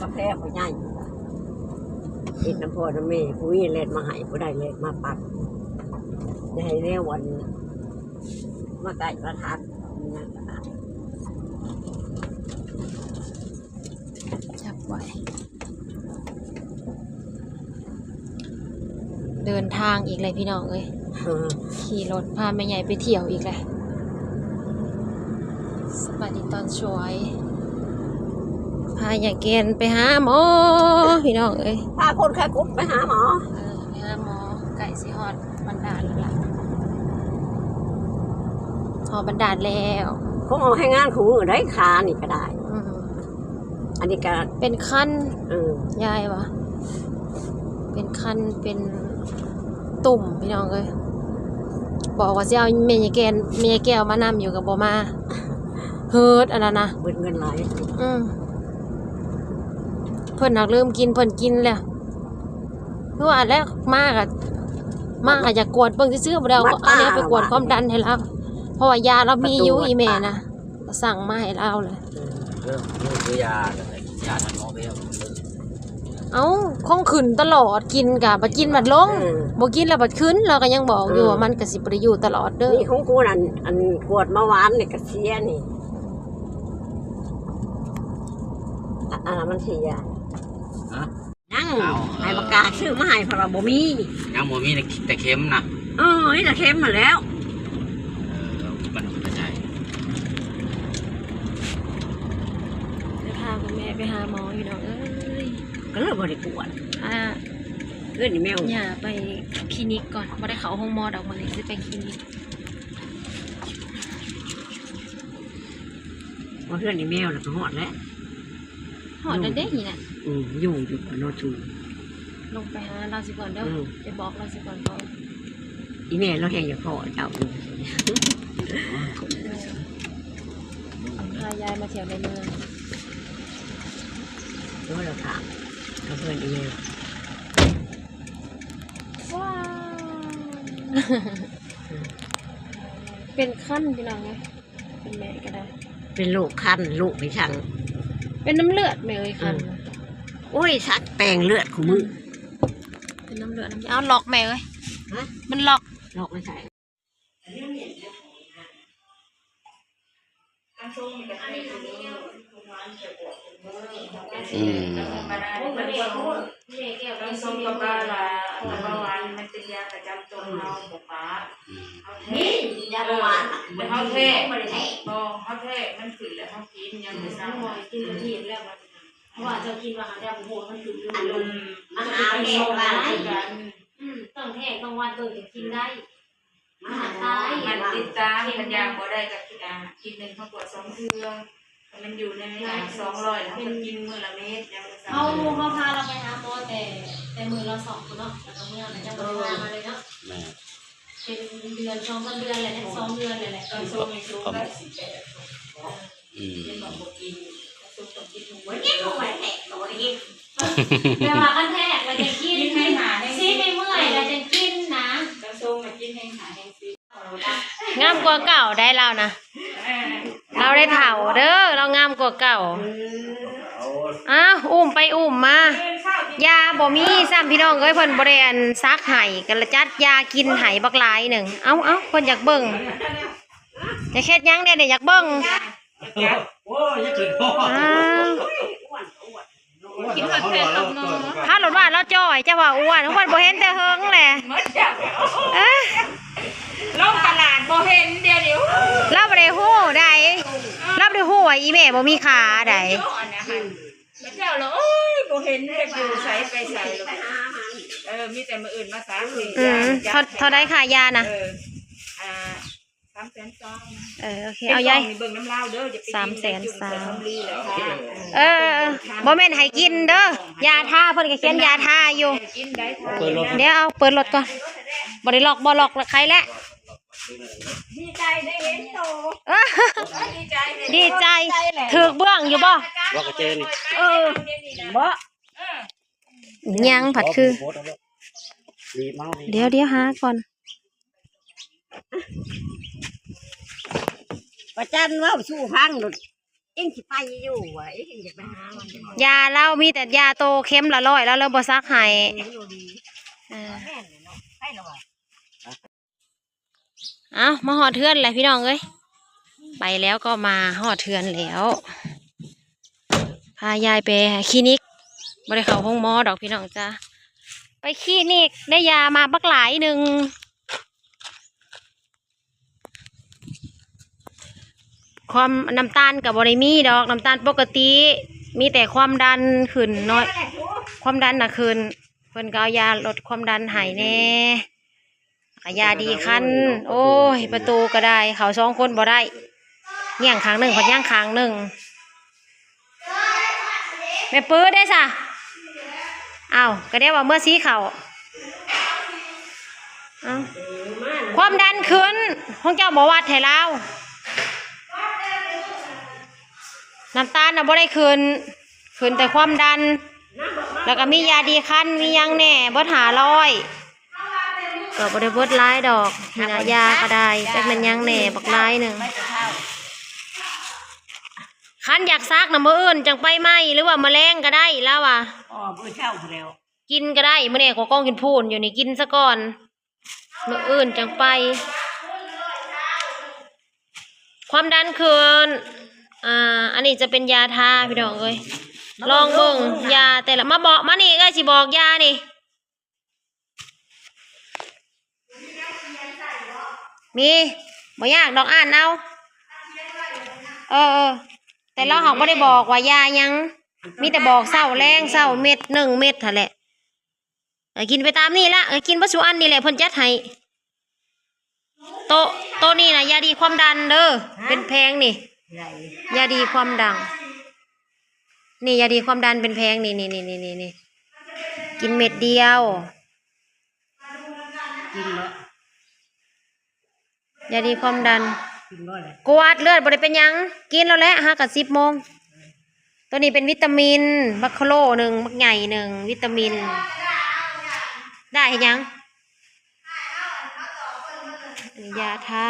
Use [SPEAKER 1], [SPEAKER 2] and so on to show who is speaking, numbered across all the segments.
[SPEAKER 1] กาแฟผู้ใหญ่กินน้ำพอน้ำเมย์ผู้นี้เล่นมาให้ผู้ใดเล่นมาปัดจะให้เรียกวันมาไก่ประทัด
[SPEAKER 2] จับไว้เดินทางอีกเลยพี่น้องเอ้ยขี่รถพาแม่ใหญ่ไปเที่ยวอีกเลยสวัสดีตอนช่วยพาใหญ่เกณฑ์ไปหาหมอพี่น้องเอ้ย
[SPEAKER 1] พาคนแค่กุ๊บไปหาหมอ
[SPEAKER 2] ไปหาหมอไก่สิฮอดบรรดาลแล้วล่ะฮอดบรรดาลแล้ว
[SPEAKER 1] เขาเอาให้งานของมือได้คานี่ก็ได้อันนี้ก็
[SPEAKER 2] เป็นคันยายวะเป็นคันเป็นตุ่มพี่น้องเอ้ยบอกว่าจะเอาเมยแก้วมานำอยู่กับบ่มาเฮิร์ตอันนั้นนะ
[SPEAKER 1] เบิดเงินหลาย
[SPEAKER 2] เพิ่นหักเริ่มกินเพิ่นกินแล้วคือว่าแล้วมากอะอยากกวดเบิ่งซื่อๆบ่ได้เอาเนี้ยไปกวดความดันให้เราเพราะว่ายาเรามีอยู่อีแม่นะสั่งมาให้เราเลย
[SPEAKER 3] คือยาทางหมอไป
[SPEAKER 2] เอาคงขึ้นตลอดกินกะบัดกินบัดลงบ่กินแล้วบัดขึ้นเราก็ยังบอกอยู่ว่ามันก็สิบ่ได้อยู่ตลอดเด้อ
[SPEAKER 1] นี่ของกูอันกวดเมื่อวานนี่ก็เสียนี่มันเสียยังให้ประกาศชื่อมาให้เพราะเราบ่มี
[SPEAKER 3] ยังบ่มีแต่เข็มนะ
[SPEAKER 1] นี่แต่เข็มมาแล้ว
[SPEAKER 3] มันกระจาย
[SPEAKER 2] จะพาคุณแม่ไปหาหมออยู่เนาะ
[SPEAKER 1] ก็เลยบ่ได้กวดเรื่องนี้แมว
[SPEAKER 2] อย่าไปคลินิกก่อนบ่ได้เข้าห้องหมอดอกมื้อนี้สิไปคลินิก
[SPEAKER 1] ว่าเรื่องนี้แมวน่ะก็ฮอดแล้ว
[SPEAKER 2] ฮอดแล้วเด้นี่น่ะ
[SPEAKER 1] อยู่โนชู
[SPEAKER 2] ลงไปหาเราสิก่อนเด้อไปบอกเราสิก่อนบ่
[SPEAKER 1] อีแม่เราแห่งอย่าพอเจ้า
[SPEAKER 2] พายายมาเที่ยวในเมือง
[SPEAKER 1] แล้วเราถามกับเพื่อนอีเมล
[SPEAKER 2] ว้าวเป็นขั้นพี่น้องไงเป็นแม่ก็ได้
[SPEAKER 1] เป็นลูกคันลูกไปช่าง
[SPEAKER 2] เป็นน้ำเลือดแม่เลยคัน
[SPEAKER 1] อุ้ยชักแปลงเลือดของมึง
[SPEAKER 2] เป็นน้ำเลือดเอาล็อกแม่เลยมันล็อก
[SPEAKER 1] ไม่ใช่
[SPEAKER 4] ต้องส่งกับว่าแต่ว่าวันมันเป็นยาประจำตัวเราบอกป้า
[SPEAKER 1] นี่ยาเบาหวาน
[SPEAKER 4] เขาแท้เขาแท้มันขึ้นแล้วเขากินยังไม่ทราบว่า
[SPEAKER 2] กินกะทิแล้วเพราะว่าจะกินว่าหาแต่หัวมันขึ้นอยู่
[SPEAKER 1] มหาแห้งว่า
[SPEAKER 2] กันต้องแห้งต้องวันตัวจะกินได้
[SPEAKER 4] มหาตายมันติดตามมันยาบ่ได้กับกินหนึ่งเขาปวด2 เทื่อมันอยู่ใน200แล้วมันกินมื้อละเม็ดยังไม่ทราบ
[SPEAKER 2] เขาพาเราไปหาหมอแต่มือเรา2คนเนาะแต่ตรงนี้เราจะบ่ได้มาเลยเนาะเป็นเดือน2 เดือนแหละ2 เดือนแหละ
[SPEAKER 4] ตอนส่งในช่วงได้18เป็นบอกบ่กินส่งต้องกินทุกวัน
[SPEAKER 1] นี้ลงมาแหกตัวนี้
[SPEAKER 2] แต่ว่าอันแรกเราจะกินให้หาซีไม่เมื่อยเราจะกินนะ
[SPEAKER 4] ต้องส่งมากินให้หาให้ซี
[SPEAKER 2] งามกว่าเก่าได้แล้วนะเราได้เถ่าเด้อเรางามกว่าเก่าอ้าวอุ้มไปอุ้มมายาบ่มีซ้ำพี่น้องเอ้ยเพิ่นบ่ได้อันซักไห้กันละจัดยากินไห้บักหลายหนึ่งเอ้าเพิ่นอยากเบิ่งจะเฮ็ดยังเนี่ยอยากเบิ่ง
[SPEAKER 4] กินเผ็ดกับน้อง
[SPEAKER 2] ถ้าหลดว่าเราจ่อยจะว่าอ้วนอ้วนบ่เห็นแต่เฮิงแหละ
[SPEAKER 4] ลงตลาดบ่เห็นเดี๋ยว
[SPEAKER 2] เราบ่ได้ฮู้ได้เราบ่ได้ฮู้ว่าอีแม่บ่มีขาได้
[SPEAKER 4] เจ้าแล้วโอ้ยบ่เห็นไปอยู่ใส่ไปใส่มีแต่มื้ออื่นมาซัก
[SPEAKER 2] เท่าได้ค่ายาน่ะ
[SPEAKER 4] 300,000
[SPEAKER 2] โอเคเอายาย
[SPEAKER 4] เบิ่งน้ำลาวเด้อจะไป
[SPEAKER 2] บ่แม่นให้กินเด้อยาทาเพิ่นก็เขียนยาทาอยู่เดี๋ยวเอาเปิดรถก่อนบ่ได้ล็อกใครแล้ว
[SPEAKER 4] ดีใจได้เห็นโต
[SPEAKER 2] ดีใจถือเบื้องอยู่บ่
[SPEAKER 3] ว่ากระเจนี่
[SPEAKER 2] บ่ยังผัดคือเดี๋ยวหาก่อน
[SPEAKER 1] ประจันว่าสู้พังหลุด เอ็งสิไปอยู่วะเอ็งอยากไปหามัน
[SPEAKER 2] ยาเรามีแต่ยาโตเข็มละ100แล้วเราบ่ซักให้
[SPEAKER 1] อยู่ดี
[SPEAKER 2] เออ
[SPEAKER 1] แม่นเลยเนาะใช่หรอวะ
[SPEAKER 2] เอามาหอดเทือนเลยพี่น้องเอ้ยไปแล้วก็มาหอดเทือนแล้วพายายไปคลินิกบ่ได้เข้าห้องหมอดอกพี่น้องจ้าไปคลินิกได้ยามาบักหลายหนึ่งความน้ำตาลกับบริมีดอกน้ำตาลปกติมีแต่ความดันขึ้นน้อย ความดันน่ะขึ้นเพิ่นก็เอายาลดความดันให้แน่ยาดีคันโอ้ยประตูก็ได้เขา2คนบ่ได้เงี้ยงครั้งหนึ่งพอย่างครั้งหนึ่งแม่ปื้อได้ซะอ้าวก็ได้ว่าเมื่อซีเขาอ้าวความดันขึ้นห้องเจ้าหมอวัดให้เราน้ำตาลน่ะบ่ได้ขึ้นแต่ความดันแล้วก็มียาดีคันมียังแหน่บ่หา100ก็บ่ได้เบิดหลายดอกนี่นะยาก็ได้แต่มันยังแหน่บักหลายหนึ่งคันอยากซักน่ะมื้ออื่นจังไปไหมหรือว่ามื้อแลงก็ได้แล้วว่ะ
[SPEAKER 1] อ๋อเบื่อเช่าแล้ว
[SPEAKER 2] กินก็ได้มื้อนี้ก็กองกินพูนอยู่นี่กินซะก่อนมื้ออื่นจังไป ความดันขึ้นอันนี้จะเป็นยาทาพี่น้องเอ้ยลองเบิ่งยาแต่ละมาบอกมานี่ก็สิบอกยานี่มีบ่ยากดอกอ่านเอาแต่เราเขาไม่ได้บอกว่ายายังมีแต่บอกเศร้าแรงเศร้าเม็ด1 เม็ดหั่นแหละกินไปตามนี่ละกินบ่สุอันนี่แหละเพิ่นจัดให้โตนี่นะยาดีความดันเด้อเป็นแพงนี่ยาดีความดังนี่ยาดีความดันเป็นแพงนี่กินเม็ดเดียว
[SPEAKER 1] กินแล้ว
[SPEAKER 2] ยาดีความดัน
[SPEAKER 1] กินบ่เลย
[SPEAKER 2] กวาดเลือดบ่ได้เป็นหยังกินแล้วแหละ5 กับ 10 โมงตัวนี้เป็นวิตามินบัคโคโล1บักใหญ่1วิตามินได้เห็นยังยาทา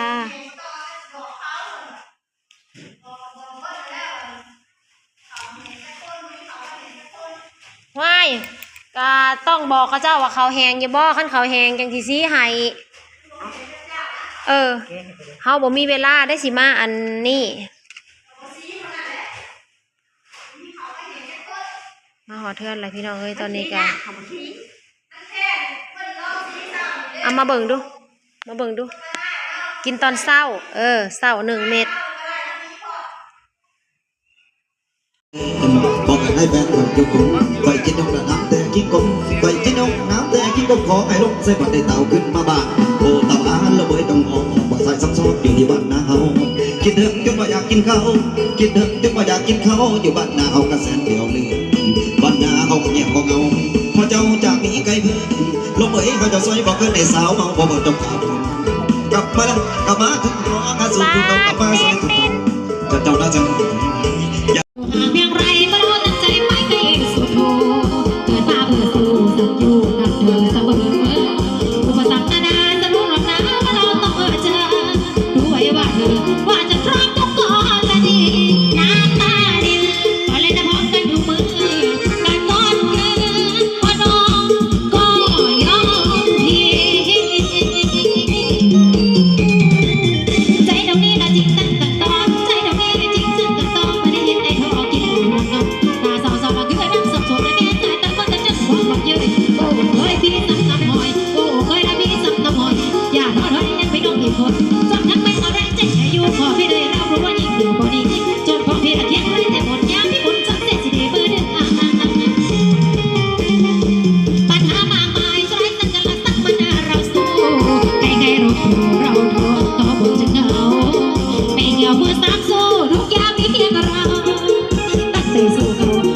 [SPEAKER 2] ว้ายก็ต้องบอกเขาเจ้าว่าเขาแหงอย่าบอกคันเขาแหงจังสิซีให้เฮาบ่มีเวลาได้สิมาอันนี้มาหอเทือนอะไรพี่น้องเอ้ยตอนนี้กันเอามาเบิ่งดูกินตอนเช้าเช้า1 เม็ด
[SPEAKER 5] บอกให้แฟนมันอยู่คุ้มไปกินนกน้ำแต่กินกบไปกินนกน้ำแต่กินกบขอให้ลงใส่ปัดได้เต่าขึ้นมาบ้านโอ้ตาบ้านระเบิดต้องออกบ่ใส่ซ้ำซ้อนอยู่ที่บ้านนาเฮาคิดถึงจนว่าอยากกินข้าวคิดถึงจนว่าอยากกินข้าวอยู่บ้านนาเฮากระแสนเดียวเลยบ้านนาเฮาเงียบบ่เงาพอเจ้าจากนี้ไกลเพื่อนลงเอ๋ยเขาจะซอยบอกเกินในสาวเมาบ่ต้องข่าวกลับมาแล้วกลับมาถึงรอกระสุนต้องกลับมาใส่ถุงจะเจ้าน่าจะ
[SPEAKER 6] หากเพียงไรก็รู้ตั้งใจไม่เคยสุดโทเกิดมาเพื่อสู้สักอยู่กับเธอเสมออุปสรรคนานาจะรู้หรอกนะว่าเราต้องเจอรู้ไว้ว่าเธอว่าจะพร้อมทุกกรณีน้ำตาดินพอเล่นน้ำพร้อมกันทุกมือการกอดกันพอน้องก็ยอมพี่ใจตรงนี้นะจริงตั้งแต่ตอนใจตรงนี้ไม่จริงซึ่งตั้งตอนไม่ได้ยินไอ้เธอออกกินตาสาวๆมาคือนั่งสับสนและแก่ใจแต่ก็จะจัดความแบบเยอะโอ้เคยพี่สับกับหอยโอ้เคยนะพี่สับกับหอยอย่าท้อถอยยังไม่น้องอีกคนจำทั้งไม่เอาแรงใจอยู่ขอพี่เลยเรารู้ว่ายิ่งอยู่บ่ดีจนพอพี่ละเทียนไม่แต่หมดยามพี่คนจับเส้นสีเบอร์1ปัญหามากมายสลายตั้งกันละตั้งมันเราสู้ใครๆรู้เราท้อต่อบนจะเหงาไม่เกี่ยวมือสามสู้ทุกอย่างมีเพียงเราตั้งใจสู้เขา